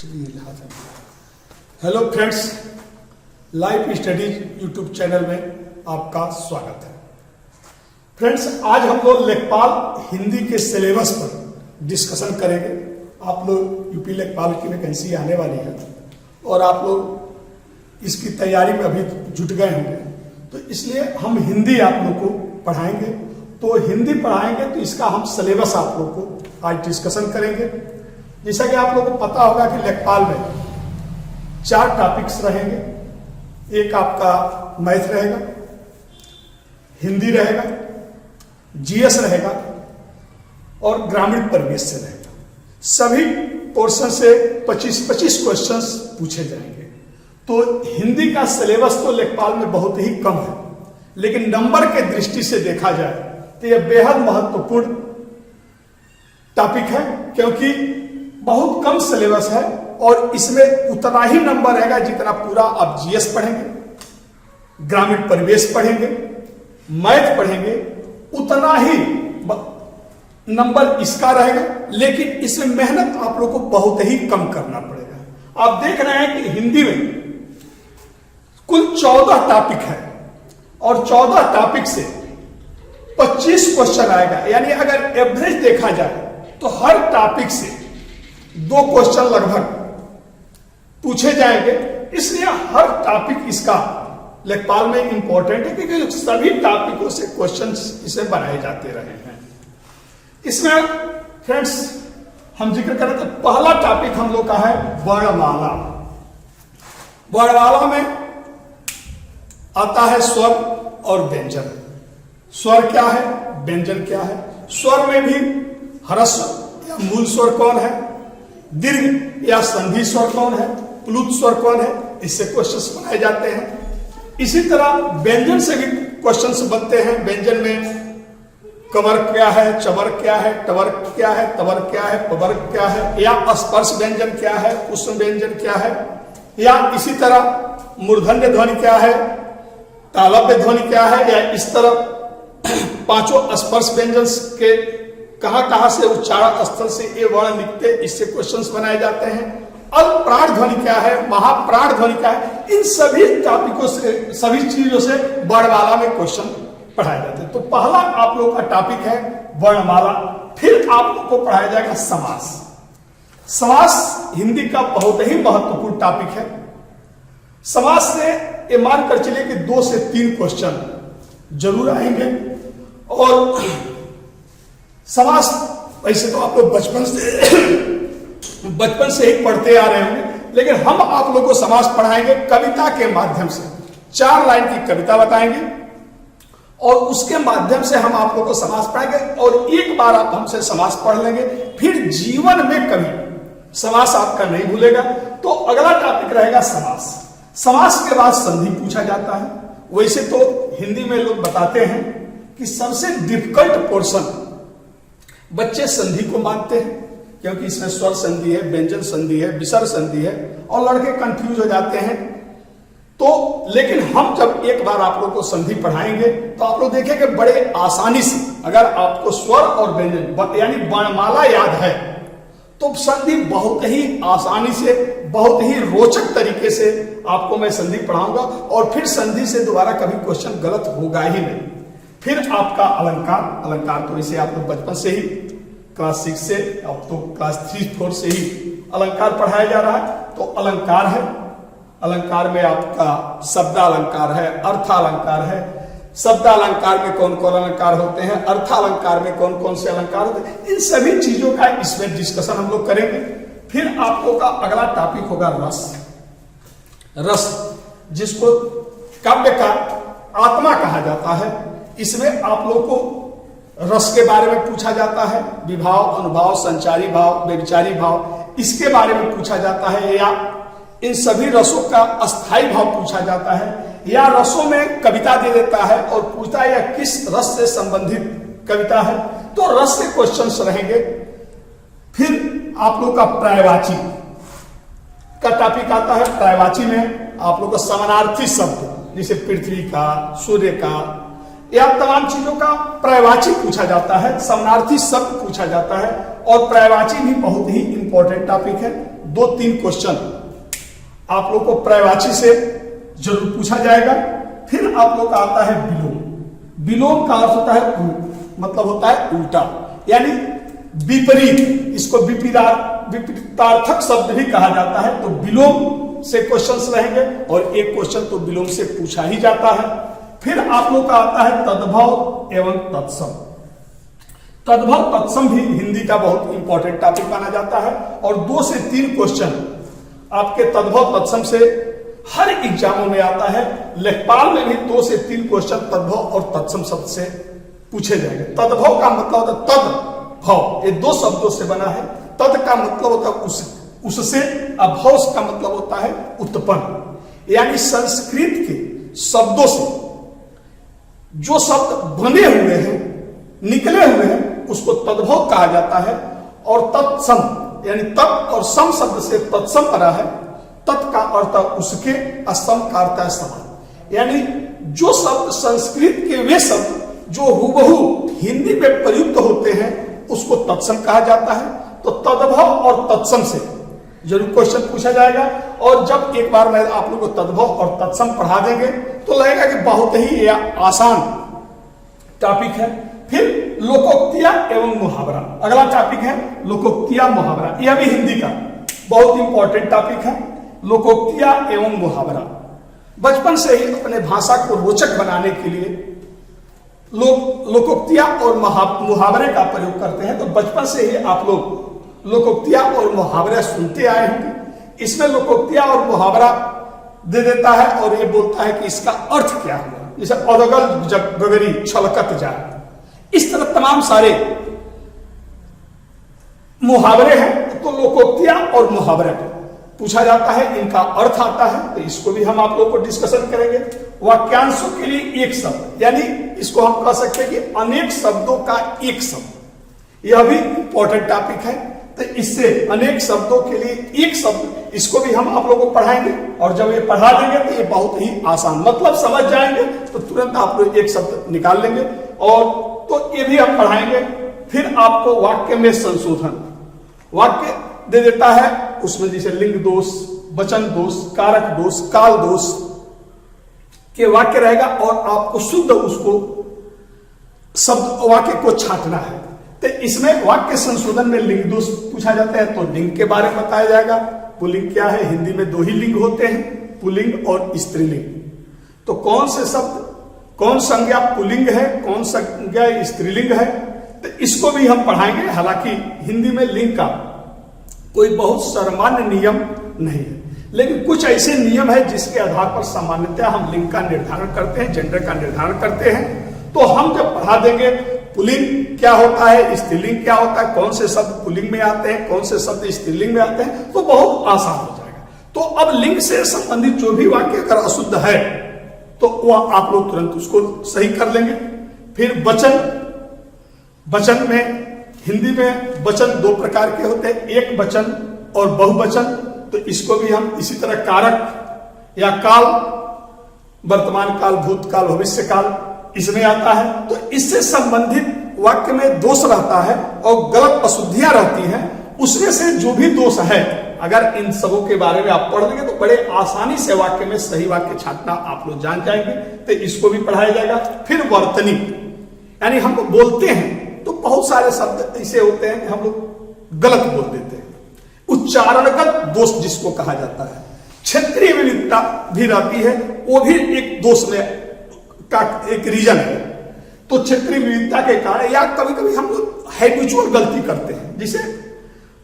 Hello friends, life studies YouTube channel में आपका स्वागत है। फ्रेंड्स, आज हम लोग लेखपाल हिंदी के सिलेबस पर डिस्कशन करेंगे। आप लोग यूपी लेखपाल की वैकेंसी आने वाली है और आप लोग इसकी तैयारी में अभी जुट गए होंगे, तो इसलिए हम हिंदी आप लोग को पढ़ाएंगे। तो हिंदी पढ़ाएंगे तो इसका हम सिलेबस आप लोग को आज डिस्कशन करेंगे। जैसा कि आप लोगों को पता होगा कि लेखपाल में 4 टॉपिक्स रहेंगे। एक आपका मैथ रहेगा, हिंदी रहेगा, जीएस रहेगा और ग्रामीण परिवेश से रहेगा। सभी पोर्शन से 25-25 क्वेश्चंस पूछे जाएंगे। तो हिंदी का सिलेबस तो लेखपाल में बहुत ही कम है, लेकिन नंबर के दृष्टि से देखा जाए तो यह बेहद महत्वपूर्ण टॉपिक है, क्योंकि बहुत कम सिलेबस है और इसमें उतना ही नंबर रहेगा जितना पूरा आप जीएस पढ़ेंगे, ग्रामीण परिवेश पढ़ेंगे, मैथ पढ़ेंगे, उतना ही नंबर इसका रहेगा। लेकिन इसमें मेहनत आप लोग को बहुत ही कम करना पड़ेगा। आप देख रहे हैं कि हिंदी में कुल 14 टॉपिक है और 14 टॉपिक से 25 क्वेश्चन आएगा। यानी अगर एवरेज देखा जाए तो हर टॉपिक से 2 क्वेश्चन लगभग पूछे जाएंगे। इसलिए हर टॉपिक इसका लेखपाल में इंपॉर्टेंट है, क्योंकि सभी टॉपिकों से क्वेश्चंस इसे बनाए जाते रहे हैं। इसमें फ्रेंड्स हम जिक्र करें तो पहला टॉपिक हम लोग का है वर्णमाला। वर्णमाला में आता है स्वर और व्यंजन। स्वर क्या है, व्यंजन क्या है, स्वर में भी ह्रस्व या मूल स्वर कौन है, दीर्घ या संधि स्वर कौन है, प्लुत स्वर कौन है, इससे क्वेश्चंस बनाए जाते हैं। इसी तरह व्यंजन से भी क्वेश्चंस बनते हैं। व्यंजन में कवर क्या है, चवर क्या है, टवर क्या है, तवर क्या है, पवर क्या है, या स्पर्श व्यंजन क्या है, उष्ण व्यंजन क्या है, या इसी तरह मूर्धन्य ध्वनि क्या है, तालव्य ध्वनि क्या है, या इस तरह 5 स्पर्श व्यंजन के कहां से उच्चारण स्थल से ये वर्ण निकलते, इससे क्वेश्चंस बनाए जाते हैं। अल्प प्राण ध्वनि क्या है, महाप्राण ध्वनि क्या है, इन सभी टॉपिकों से, सभी चीजों से वर्णमाला में क्वेश्चन पढ़ाए जाते हैं। तो पहला आप लोग का टॉपिक है वर्णमाला। फिर आप लोग को पढ़ाया जाएगा समास। समास हिंदी का बहुत ही महत्वपूर्ण टॉपिक है। समास से ये मान कर चलिए कि 2 से 3 क्वेश्चन जरूर आएंगे। और समास वैसे तो आप लोग बचपन से ही पढ़ते आ रहे होंगे, लेकिन हम आप लोग को समास पढ़ाएंगे कविता के माध्यम से। 4 लाइन की कविता बताएंगे और उसके माध्यम से हम आप लोग को समास पढ़ाएंगे। और एक बार आप हमसे समास पढ़ लेंगे, फिर जीवन में कभी समास आपका नहीं भूलेगा। तो अगला टॉपिक रहेगा समास। समास के बाद संधि पूछा जाता है। वैसे तो हिंदी में लोग बताते हैं कि सबसे डिफिकल्ट पोर्शन बच्चे संधि को मानते हैं, क्योंकि इसमें स्वर संधि है, व्यंजन संधि है, विसर्ग संधि है और लड़के कंफ्यूज हो जाते हैं। तो लेकिन हम जब एक बार आप लोग को संधि पढ़ाएंगे तो आप लोग देखेंगे बड़े आसानी से, अगर आपको स्वर और व्यंजन यानी वर्णमाला याद है तो संधि बहुत ही आसानी से, बहुत ही रोचक तरीके से आपको मैं संधि पढ़ाऊंगा। और फिर संधि से दोबारा कभी क्वेश्चन गलत होगा ही नहीं। फिर आपका अलंकार। अलंकार तो इसे आप लोग बचपन से ही, क्लास 6 से, अब तो क्लास 3-4 से ही अलंकार पढ़ाया जा रहा है। तो अलंकार है। अलंकार में आपका शब्दालंकार है, अर्थालंकार है। शब्दालंकार में कौन कौन अलंकार होते हैं, अर्थालंकार में कौन कौन से अलंकार होते हैं, इन सभी चीजों का इसमें डिस्कशन हम लोग करेंगे। फिर आप लोग का अगला टॉपिक होगा रस। रस, जिसको काव्य का आत्मा कहा जाता है, इसमें आप लोग को रस के बारे में पूछा जाता है। विभाव, अनुभाव, संचारी भाव, व्यभिचारी भाव, इसके बारे में पूछा जाता है। या इन सभी रसों का अस्थाई भाव पूछा जाता है, या रसों में कविता दे देता है और पूछता है या किस रस से संबंधित कविता है। तो रस से क्वेश्चंस रहेंगे। फिर आप लोग का पर्यायवाची का टॉपिक आता है। पर्यायवाची में आप लोग का समानार्थी शब्द, जैसे पृथ्वी का, सूर्य का, या तमाम चीजों का पर्यायवाची पूछा जाता है, समानार्थी शब्द पूछा जाता है। और पर्यायवाची भी बहुत ही इंपॉर्टेंट टॉपिक है। 2-3 क्वेश्चन आप लोग को पर्यायवाची से जरूर पूछा जाएगा। फिर आप लोग का आता है विलोम। विलोम का अर्थ होता है मतलब होता है उल्टा, यानी विपरीत। इसको विपरीतार्थक शब्द भी कहा जाता है। तो विलोम से क्वेश्चंस रहेंगे और एक क्वेश्चन तो विलोम से पूछा ही जाता है। फिर आप लोग का आता है तद्भव एवं तत्सम। तद्भव तत्सम भी हिंदी का बहुत इंपॉर्टेंट टॉपिक माना जाता है और 2 से 3 क्वेश्चन आपके तद्भव तत्सम से हर एग्जामों में आता है। लेखपाल में भी 2 से 3 क्वेश्चन तद्भव और तत्सम शब्द से पूछे जाएंगे। तद्भव का मतलब होता है तद्भव, ये 2 शब्दों से बना है। तद का मतलब होता है उससे, अभव का मतलब होता है उत्पन्न, यानी संस्कृत के शब्दों से जो शब्द बने हुए हैं, निकले हुए हैं, उसको तद्भव कहा जाता है। और तत्सम यानी तत् और सम शब्द से तत्सम बना है। तत् का अर्थ उसके, असम का अर्थ है समान, यानी जो शब्द संस्कृत के वे शब्द जो हुबहू हिंदी में प्रयुक्त होते हैं उसको तत्सम कहा जाता है। तो तद्भव और तत्सम से जरूर क्वेश्चन पूछा जाएगा। और जब एक बार मैं आप लोगों को तद्भव और तत्सम पढ़ा देंगे तो लगेगा कि बहुत ही आसान टॉपिक है। फिर लोकोक्तियां एवं मुहावरा, अगला टॉपिक है लोकोक्तियां मुहावरा। यह भी हिंदी का बहुत इंपॉर्टेंट टॉपिक है, लोकोक्तियां एवं मुहावरा। बचपन से ही अपने भाषा को रोचक बनाने के लिए लोग लोकोक्तियां और मुहावरे का प्रयोग करते हैं। तो बचपन से ही आप लोग लोकोक्तियां और मुहावरे सुनते आए होंगे। इसमें लोकोक्तियां और मुहावरा दे देता है और ये बोलता है कि इसका अर्थ क्या हुआ, जैसे अदगल गगरी छलकत जाए, इस तरह तमाम सारे मुहावरे हैं। तो लोकोक्तियां और मुहावरे पूछा जाता है, इनका अर्थ आता है। तो इसको भी हम आप लोगों को डिस्कशन करेंगे। वाक्यांशों के लिए एक शब्द, यानी इसको हम कह सकते हैं कि अनेक शब्दों का एक शब्द, यह भी इंपॉर्टेंट टॉपिक है। तो इससे अनेक शब्दों के लिए एक शब्द, इसको भी हम आप लोगों को पढ़ाएंगे। और जब ये पढ़ा देंगे तो ये बहुत ही आसान, मतलब समझ जाएंगे तो तुरंत आप लोग एक शब्द निकाल लेंगे। और तो ये भी हम पढ़ाएंगे। फिर आपको वाक्य में संशोधन, वाक्य दे देता है, उसमें जैसे लिंग दोष, वचन दोष, कारक दोष, काल दोष के वाक्य रहेगा और आपको शुद्ध उसको शब्द वाक्य को छांटना है। तो इसमें वाक्य संशोधन में लिंग दोष पूछा जाता है। तो लिंग के बारे में बताया जाएगा। पुल्लिंग क्या है, हिंदी में 2 ही लिंग होते हैं, पुल्लिंग और स्त्रीलिंग। तो कौन से शब्द, कौन संज्ञा पुल्लिंग है, कौन संज्ञा स्त्रीलिंग है, तो इसको भी हम पढ़ाएंगे। हालांकि हिंदी में लिंग का कोई बहुत सामान्य नियम नहीं है, लेकिन कुछ ऐसे नियम है जिसके आधार पर सामान्यतः हम लिंग का निर्धारण करते हैं, जेंडर का निर्धारण करते हैं। तो हम जब पढ़ा देंगे पुल्लिंग क्या होता है, स्त्रीलिंग क्या होता है, कौन से शब्द पुल्लिंग में आते हैं, कौन से शब्द स्त्रीलिंग में आते हैं, तो बहुत आसान हो जाएगा। तो अब लिंग से संबंधित जो भी वाक्य अगर अशुद्ध है तो वह आप लोग तुरंत उसको सही कर लेंगे। फिर वचन, वचन में हिंदी में वचन 2 प्रकार के होते हैं, एक वचन और बहुवचन। तो इसको भी हम इसी तरह कारक या काल, वर्तमान काल, भूतकाल, भविष्य काल इसमें आता है। तो इससे संबंधित वाक्य में दोष रहता है और गलत अशुद्धियां रहती हैं। उसमें से जो भी दोष है, अगर इन सबों के बारे में आप पढ़ लेंगे तो बड़े आसानी से वाक्य में सही वाक्य छांटना आप लोग जान जाएंगे। तो इसको भी पढ़ाया जाएगा। फिर वर्तनी, यानी हम लोग बोलते हैं तो बहुत सारे शब्द ऐसे होते हैं कि हम लोग गलत बोल देते हैं, उच्चारणगत दोष जिसको कहा जाता है। क्षेत्रीय विविधता भी रहती है, वो भी एक दोष में का एक रीजन है। तो क्षेत्रीय विविधता के कारण या कभी कभी हम लोग हैबिचुअल गलती करते हैं। जैसे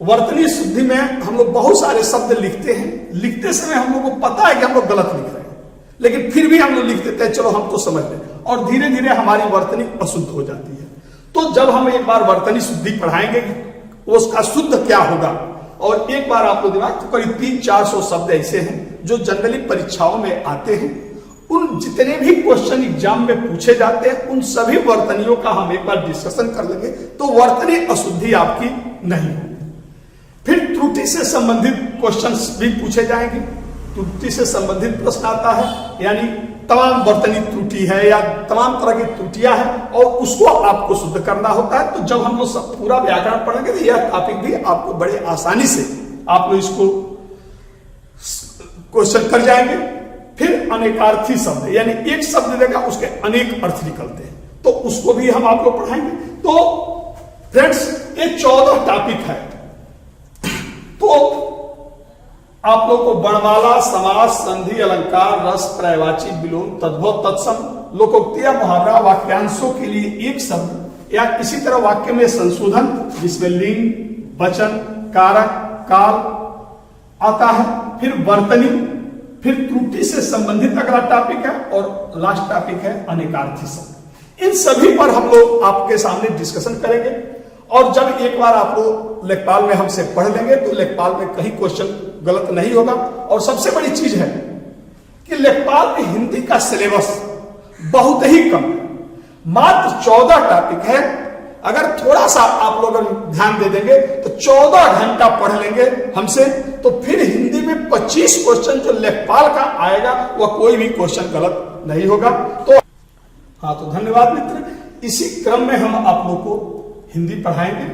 वर्तनी शुद्धि में हम लोग बहुत सारे शब्द लिखते हैं, लिखते समय हम लोग को पता है कि हम लोग गलत लिख रहे हैं, लेकिन फिर भी हम लोग लिख देते हैं, चलो हम तो समझ लें, और धीरे धीरे हमारी वर्तनी अशुद्ध हो जाती है। तो जब हम एक बार वर्तनी शुद्धि पढ़ाएंगे उसका शुद्ध क्या होगा, और एक बार आप लोग दिमाग, तो करीब 300-400 शब्द ऐसे हैं जो जनरली परीक्षाओं में आते हैं। उन जितने भी क्वेश्चन एग्जाम में पूछे जाते हैं उन सभी वर्तनियों का हम एक बार डिस्कशन कर लेंगे, तो वर्तनी अशुद्धि आपकी नहीं होगी। फिर त्रुटि से संबंधित क्वेश्चंस भी पूछे जाएंगे। त्रुटि से संबंधित प्रश्न आता है, यानी तमाम वर्तनी त्रुटि है या तमाम तरह की त्रुटियां हैं और उसको आपको शुद्ध करना होता है। तो जब हम लोग पूरा व्याकरण पढ़ेंगे तो यह टॉपिक भी आपको बड़े आसानी से आप लोग इसको क्वेश्चन कर जाएंगे। फिर अनेकार्थी शब्द, यानी एक शब्द देगा उसके अनेक अर्थ निकलते हैं, तो उसको भी हम आप लोग पढ़ाएंगे। तो फ्रेंड्स ये 14 टॉपिक है। तो आप लोग को वर्णमाला, समास, संधि, अलंकार, रस, पर्यायवाची, विलोम, तद्भव, तत्सम, लोकोक्तियां, मुहावरा, वाक्यांशों के लिए एक शब्द या इसी तरह वाक्य में संशोधन जिसमें लिंग, वचन, कारक, काल आता है। फिर वर्तनी, फिर त्रुटि से संबंधित अगला टॉपिक है, और लास्ट टॉपिक है अनेकार्थी शब्द। इन सभी पर हम लोग आपके सामने डिस्कशन करेंगे। और जब एक बार आप लोग लेखपाल में हमसे पढ़ लेंगे तो लेखपाल में कहीं क्वेश्चन गलत नहीं होगा। और सबसे बड़ी चीज है कि लेखपाल में हिंदी का सिलेबस बहुत ही कम है, मात्र 14 टॉपिक है। अगर थोड़ा सा आप लोग ध्यान दे देंगे तो 14 घंटा पढ़ लेंगे हमसे, तो फिर हिंदी में 25 क्वेश्चन जो लेखपाल का आएगा वह कोई भी क्वेश्चन गलत नहीं होगा। तो हाँ, तो धन्यवाद मित्र। इसी क्रम में हम आप लोग को हिंदी पढ़ाएंगे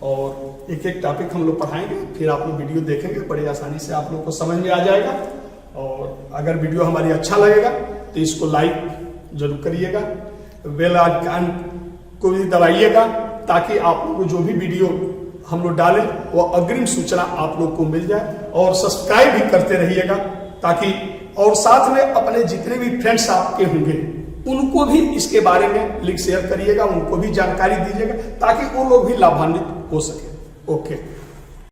और एक एक टॉपिक हम लोग पढ़ाएंगे। फिर आप लोग वीडियो देखेंगे, बड़ी आसानी से आप लोग को समझ में आ जाएगा। और अगर वीडियो हमारी अच्छा लगेगा तो इसको लाइक जरूर करिएगा, बेल आइकन को भी दबाइएगा, ताकि आप लोग को जो भी वीडियो हम लोग डालें वो अग्रिम सूचना आप लोग को मिल जाए। और सब्सक्राइब भी करते रहिएगा, ताकि और साथ में अपने जितने भी फ्रेंड्स आपके होंगे उनको भी इसके बारे में लिंक शेयर करिएगा, उनको भी जानकारी दीजिएगा, ताकि वो लोग भी लाभान्वित हो सके। ओके।